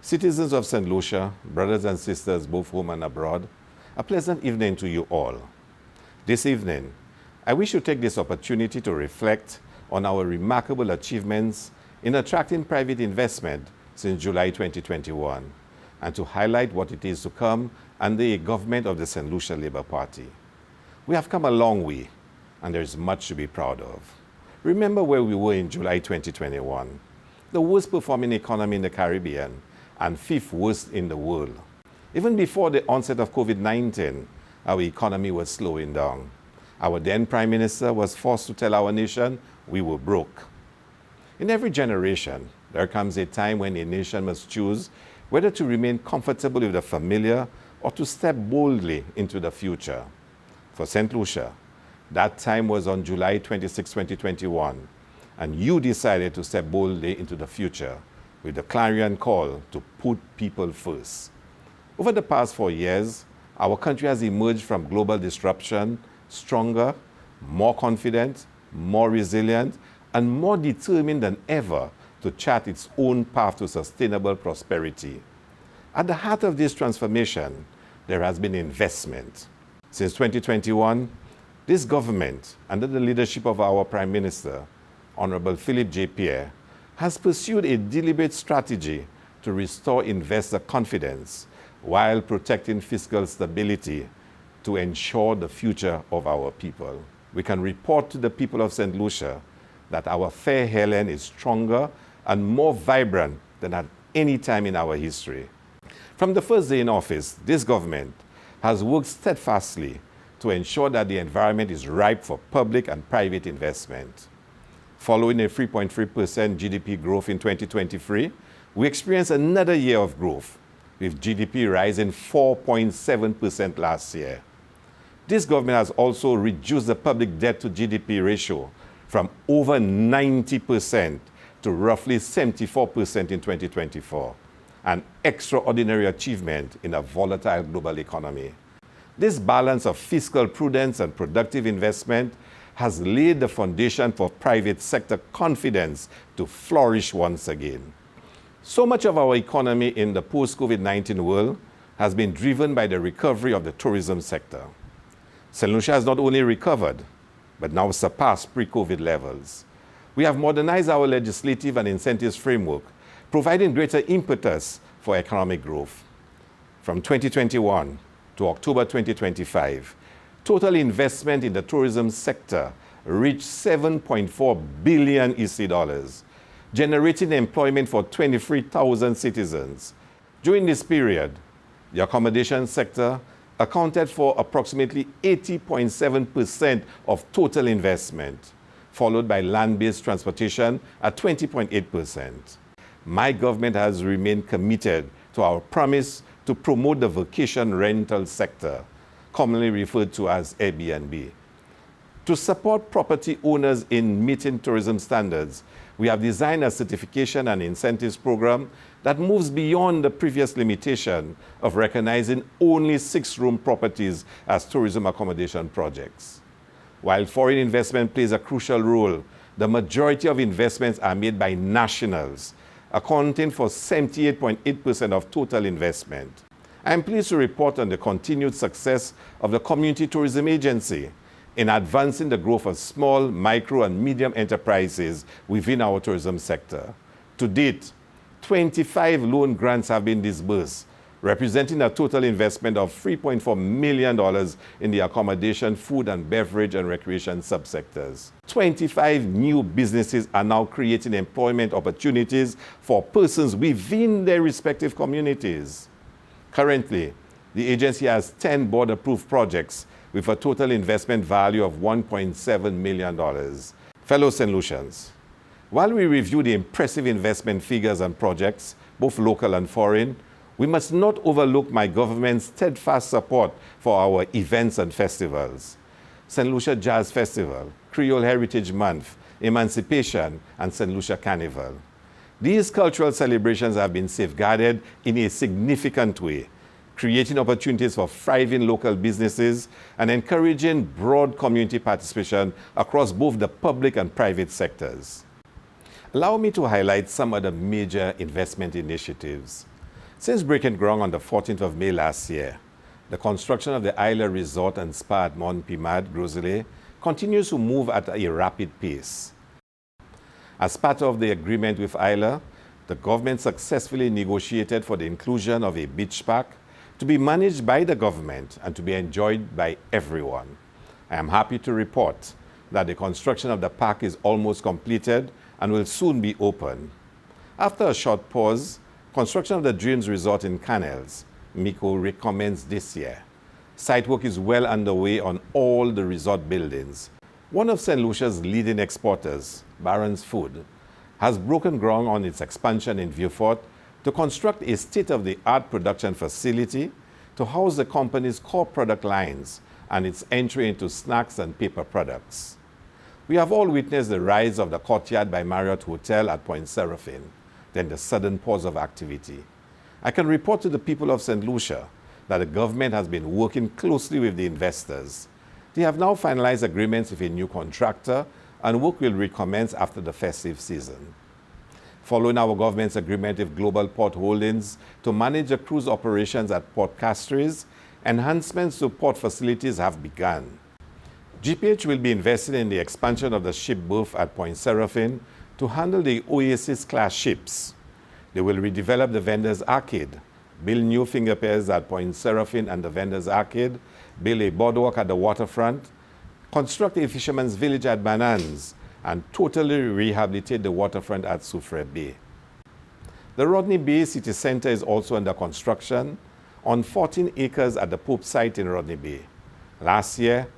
Citizens of St. Lucia, brothers and sisters both home and abroad, a pleasant evening to you all. This evening, I wish to take this opportunity to reflect on our remarkable achievements in attracting private investment since July 2021, and to highlight what it is to come under a government of the St. Lucia Labour Party. We have come a long way, and there is much to be proud of. Remember where we were in July 2021, the worst performing economy in the Caribbean, and fifth worst in the world. Even before the onset of COVID-19, our economy was slowing down. Our then Prime Minister was forced to tell our nation we were broke. In every generation, there comes a time when a nation must choose whether to remain comfortable with the familiar or to step boldly into the future. For St. Lucia, that time was on July 26, 2021, and you decided to step boldly into the future with the clarion call to put people first. Over the past 4 years, our country has emerged from global disruption stronger, more confident, more resilient, and more determined than ever to chart its own path to sustainable prosperity. At the heart of this transformation, there has been investment. Since 2021, this government, under the leadership of our Prime Minister, Honorable Philip J. Pierre, has pursued a deliberate strategy to restore investor confidence while protecting fiscal stability to ensure the future of our people. We can report to the people of St. Lucia that our fair Hilaire is stronger and more vibrant than at any time in our history. From the first day in office, this government has worked steadfastly to ensure that the environment is ripe for public and private investment. Following a 3.3% GDP growth in 2023, we experienced another year of growth, with GDP rising 4.7% last year. This government has also reduced the public debt to GDP ratio from over 90% to roughly 74% in 2024, an extraordinary achievement in a volatile global economy. This balance of fiscal prudence and productive investment has laid the foundation for private sector confidence to flourish once again. So much of our economy in the post-COVID-19 world has been driven by the recovery of the tourism sector. St. Lucia has not only recovered, but now surpassed pre-COVID levels. We have modernized our legislative and incentives framework, providing greater impetus for economic growth. From 2021 to October 2025, total investment in the tourism sector reached $7.4 billion EC, generating employment for 23,000 citizens. During this period, the accommodation sector accounted for approximately 80.7% of total investment, followed by land-based transportation at 20.8%. My government has remained committed to our promise to promote the vacation rental sector, commonly referred to as Airbnb. To support property owners in meeting tourism standards, we have designed a certification and incentives program that moves beyond the previous limitation of recognizing only 6-room properties as tourism accommodation projects. While foreign investment plays a crucial role, the majority of investments are made by nationals, accounting for 78.8% of total investment. I am pleased to report on the continued success of the Community Tourism Agency in advancing the growth of small, micro, and medium enterprises within our tourism sector. To date, 25 loan grants have been disbursed, representing a total investment of $3.4 million in the accommodation, food and beverage, and recreation subsectors. 25 new businesses are now creating employment opportunities for persons within their respective communities. Currently, the agency has 10 board-approved projects with a total investment value of $1.7 million. Fellow St. Lucians, while we review the impressive investment figures and projects, both local and foreign, we must not overlook my government's steadfast support for our events and festivals. St. Lucia Jazz Festival, Creole Heritage Month, Emancipation, and St. Lucia Carnival. These cultural celebrations have been safeguarded in a significant way, creating opportunities for thriving local businesses and encouraging broad community participation across both the public and private sectors. Allow me to highlight some of the major investment initiatives. Since breaking ground on the 14th of May last year, the construction of the Hilaire Resort and Spa at Mont Pimad, Grosley, continues to move at a rapid pace. As part of the agreement with Hilaire, the government successfully negotiated for the inclusion of a beach park to be managed by the government and to be enjoyed by everyone. I am happy to report that the construction of the park is almost completed and will soon be open. After a short pause, construction of the Dreams Resort in Canals, Miko, recommenced this year. Site work is well underway on all the resort buildings. One of St. Lucia's leading exporters, Barron's Food, has broken ground on its expansion in Vieux-Fort to construct a state-of-the-art production facility to house the company's core product lines and its entry into snacks and paper products. We have all witnessed the rise of the Courtyard by Marriott Hotel at Point Seraphine, then the sudden pause of activity. I can report to the people of St. Lucia that the government has been working closely with the investors. They have now finalized agreements with a new contractor and work will recommence after the festive season. Following our government's agreement with Global Port Holdings to manage the cruise operations at Port Castries, enhancements to port facilities have begun. GPH will be investing in the expansion of the ship berth at Point Seraphine to handle the Oasis-class ships. They will redevelop the Vendors Arcade, build new finger piers at Point Seraphine and the Vendors Arcade, build a boardwalk at the waterfront, construct a fisherman's village at Banans, and totally rehabilitate the waterfront at Soufriere Bay. The Rodney Bay City Centre is also under construction on 14 acres at the Pope site in Rodney Bay. Last year,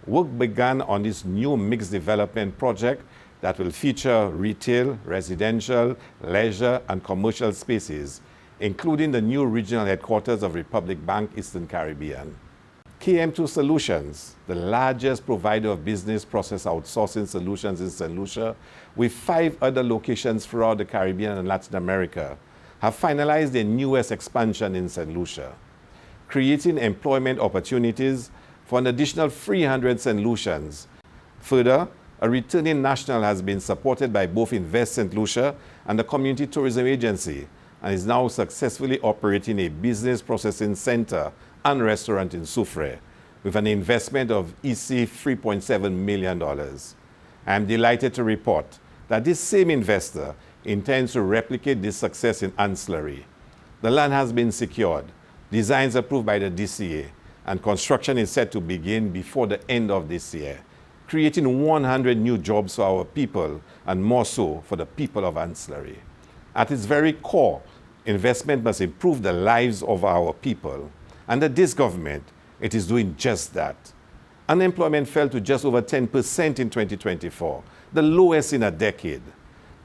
work began on this new mixed development project that will feature retail, residential, leisure, and commercial spaces, including the new regional headquarters of Republic Bank Eastern Caribbean. KM2 Solutions, the largest provider of business process outsourcing solutions in St. Lucia, with 5 other locations throughout the Caribbean and Latin America, have finalized their newest expansion in St. Lucia, creating employment opportunities for an additional 300 St. Lucians. Further, a returning national has been supported by both Invest St. Lucia and the Community Tourism Agency and is now successfully operating a business processing center and restaurant in Soufriere with an investment of EC $3.7 million. I am delighted to report that this same investor intends to replicate this success in ancillary. The land has been secured, designs approved by the DCA, and construction is set to begin before the end of this year, creating 100 new jobs for our people and more so for the people of ancillary. At its very core, investment must improve the lives of our people. Under this government, it is doing just that. Unemployment fell to just over 10% in 2024, the lowest in a decade.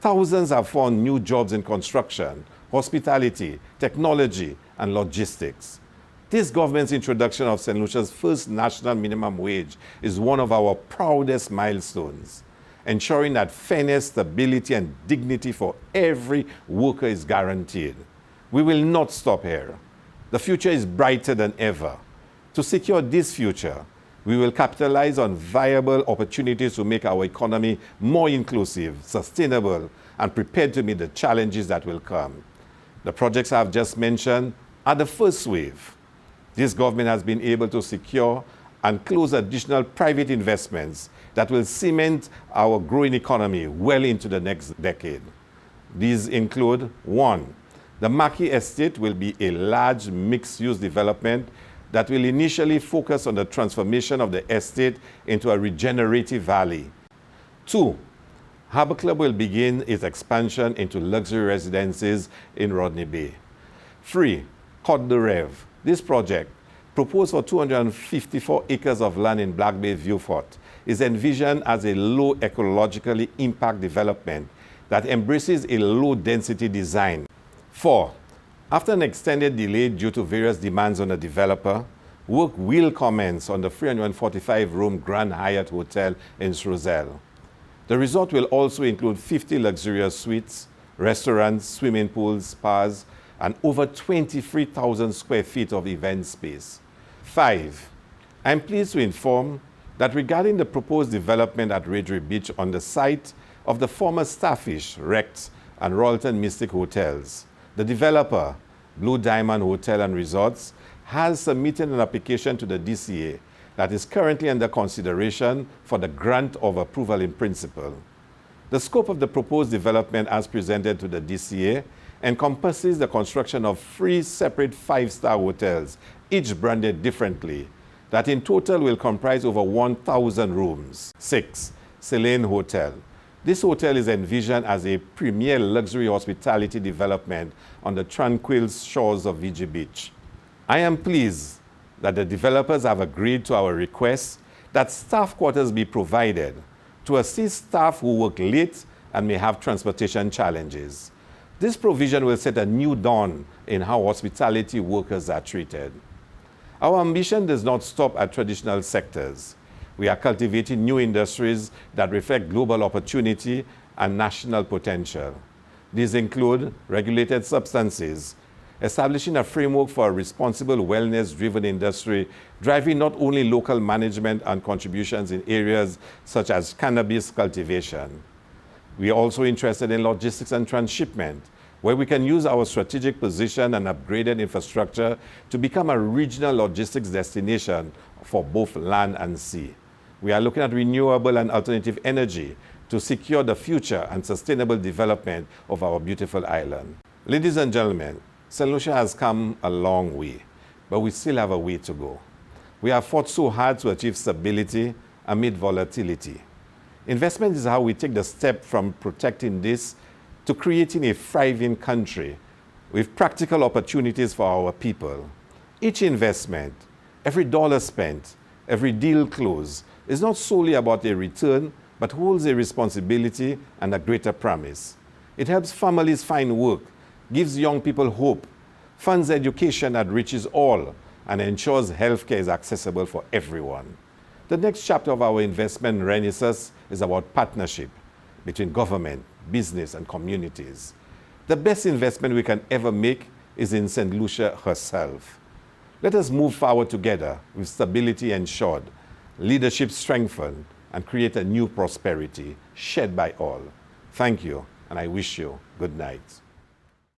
Thousands have found new jobs in construction, hospitality, technology, and logistics. This government's introduction of St. Lucia's first national minimum wage is one of our proudest milestones, ensuring that fairness, stability, and dignity for every worker is guaranteed. We will not stop here. The future is brighter than ever. To secure this future, we will capitalize on viable opportunities to make our economy more inclusive, sustainable, and prepared to meet the challenges that will come. The projects I have just mentioned are the first wave. This government has been able to secure and close additional private investments that will cement our growing economy well into the next decade. These include 1. The Mackey Estate will be a large mixed-use development that will initially focus on the transformation of the estate into a regenerative valley. 2. Harbour Club will begin its expansion into luxury residences in Rodney Bay. 3. Côte de Rêve. This project, proposed for 254 acres of land in Black Bay, Vieux-Fort, is envisioned as a low ecologically impact development that embraces a low-density design. 4. After an extended delay due to various demands on the developer, work will commence on the 345-room Grand Hyatt Hotel in Shrewsbury. The resort will also include 50 luxurious suites, restaurants, swimming pools, spas, and over 23,000 square feet of event space. 5. I'm pleased to inform that regarding the proposed development at Redry Beach on the site of the former Starfish, Rex, and Royalton Mystic hotels, the developer, Blue Diamond Hotel and Resorts, has submitted an application to the DCA that is currently under consideration for the grant of approval in principle. The scope of the proposed development as presented to the DCA encompasses the construction of 3 separate 5-star hotels, each branded differently, that in total will comprise over 1,000 rooms. 6. Selene Hotel. This hotel is envisioned as a premier luxury hospitality development on the tranquil shores of Fiji Beach. I am pleased that the developers have agreed to our request that staff quarters be provided to assist staff who work late and may have transportation challenges. This provision will set a new dawn in how hospitality workers are treated. Our ambition does not stop at traditional sectors. We are cultivating new industries that reflect global opportunity and national potential. These include regulated substances, establishing a framework for a responsible wellness-driven industry, driving not only local management and contributions in areas such as cannabis cultivation. We are also interested in logistics and transshipment, where we can use our strategic position and upgraded infrastructure to become a regional logistics destination for both land and sea. We are looking at renewable and alternative energy to secure the future and sustainable development of our beautiful island. Ladies and gentlemen, St. Lucia has come a long way, but we still have a way to go. We have fought so hard to achieve stability amid volatility. Investment is how we take the step from protecting this to creating a thriving country with practical opportunities for our people. Each investment, every dollar spent, every deal closed is not solely about a return, but holds a responsibility and a greater promise. It helps families find work, gives young people hope, funds education that reaches all, and ensures healthcare is accessible for everyone. The next chapter of our investment renaissance is about partnership between government, business, and communities. The best investment we can ever make is in St. Lucia herself. Let us move forward together with stability ensured, leadership strengthened, and create a new prosperity shared by all. Thank you, and I wish you good night.